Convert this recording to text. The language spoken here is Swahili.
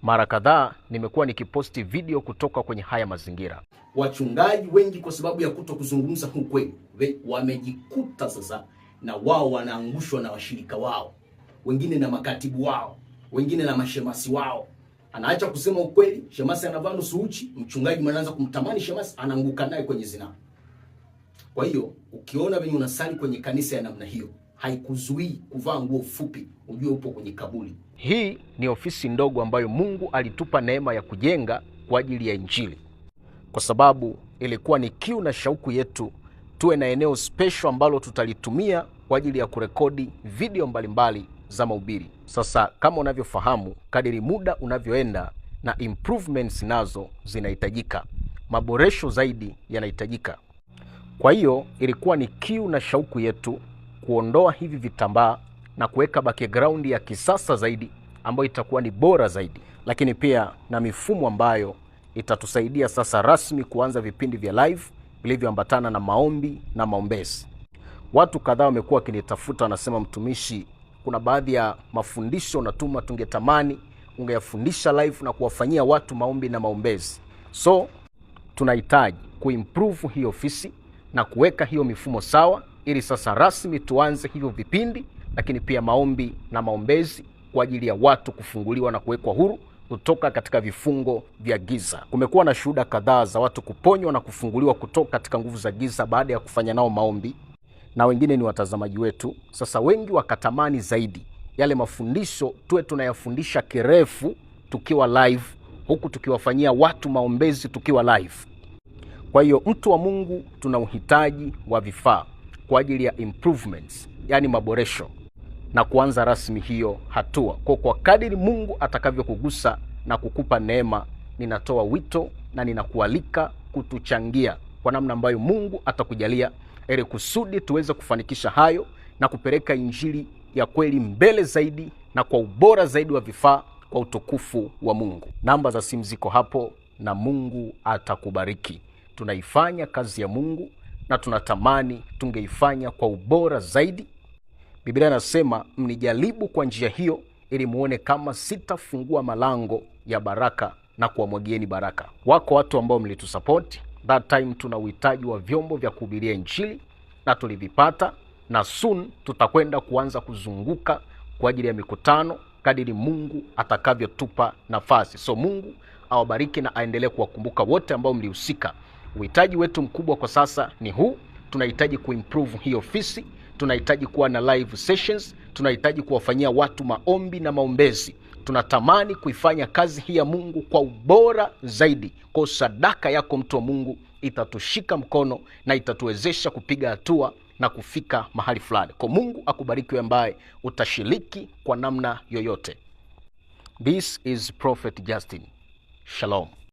Mara kadhaa nimekuwa nikiposti video kutoka kwenye haya mazingira. Wachungaji wengi kwa sababu ya kutokuzungumza ukweli, wamejikuta sasa na wao wanaangushwa na washirika wao, wengine na makatibu wao, wengine na mashemasi wao. Anaacha kusema ukweli, shemasi anavaa nusu uchi, mchungaji anaanza kumtamani shemasi, anaanguka naye kwenye zinaa. Kwa hiyo ukiona venye unasali kwenye kanisa ya namna hiyo, haikuzuii kuvaa nguo fupi, ujue upo kwenye kaburi. Hii ni ofisi ndogo ambayo Mungu alitupa neema ya kujenga kwa ajili ya Injili, kwa sababu ilikuwa ni kiu na shauku yetu tuwe na eneo special ambalo tutalitumia kwa ajili ya kurekodi video mbalimbali za mahubiri. Sasa kama unavyofahamu, kadiri muda unavyoenda na improvements nazo zinahitajika, maboresho zaidi yanahitajika. Kwa hiyo ilikuwa ni kiu na shauku yetu kuondoa hivi vitambaa na kuweka background ya kisasa zaidi ambayo itakuwa ni bora zaidi, lakini pia na mifumo ambayo itatusaidia sasa rasmi kuanza vipindi vya live vilivyoambatana na maombi na maombezi. Watu kadhaa wamekuwa wakinitafuta, wanasema, mtumishi, kuna baadhi ya mafundisho unatuma tungetamani ungeyafundisha live na kuwafanyia watu maombi na maombezi. So tunahitaji kuimprove hii ofisi na kuweka hiyo mifumo sawa, ili sasa rasmi tuanze hivyo vipindi, lakini pia maombi na maombezi kwa ajili ya watu kufunguliwa na kuwekwa huru kutoka katika vifungo vya giza. Kumekuwa na shuhuda kadhaa za watu kuponywa na kufunguliwa kutoka katika nguvu za giza baada ya kufanya nao maombi, na wengine ni watazamaji wetu. Sasa wengi wakatamani zaidi yale mafundisho tuwe tunayafundisha kirefu tukiwa live, huku tukiwafanyia watu maombezi tukiwa live. Kwa hiyo mtu wa Mungu, tuna uhitaji wa vifaa kwa ajili ya improvements, yani maboresho, na kuanza rasmi hiyo hatua. Kwa kadiri Mungu atakavyokugusa na kukupa neema, ninatoa wito na ninakualika kutuchangia kwa namna ambayo Mungu atakujalia, ili kusudi tuweze kufanikisha hayo na kupeleka Injili ya kweli mbele zaidi na kwa ubora zaidi wa vifaa, kwa utukufu wa Mungu. Namba za simu ziko hapo na Mungu atakubariki. Tunaifanya kazi ya Mungu na tunatamani tungeifanya kwa ubora zaidi. Biblia inasema mnijaribu kwa njia hiyo ili muone kama sitafungua malango ya baraka na kuwamwagieni baraka. Wako watu ambao mlitusupport that time, tuna uhitaji wa vyombo vya kuhubiria Injili na tulivipata, na soon tutakwenda kuanza kuzunguka kwa ajili ya mikutano kadiri Mungu atakavyotupa nafasi. So Mungu awabariki na aendelee kuwakumbuka wote ambao mlihusika. Uhitaji wetu mkubwa kwa sasa ni huu. Tunahitaji kuimprove hii ofisi, tunahitaji kuwa na live sessions, tunahitaji kuwafanyia watu maombi na maombezi. Tunatamani kuifanya kazi hii ya Mungu kwa ubora zaidi. Kwa sadaka yako mtu wa Mungu itatushika mkono na itatuwezesha kupiga hatua na kufika mahali fulani. Kwa Mungu akubariki wewe ambaye utashiriki kwa namna yoyote. This is Prophet Justin. Shalom.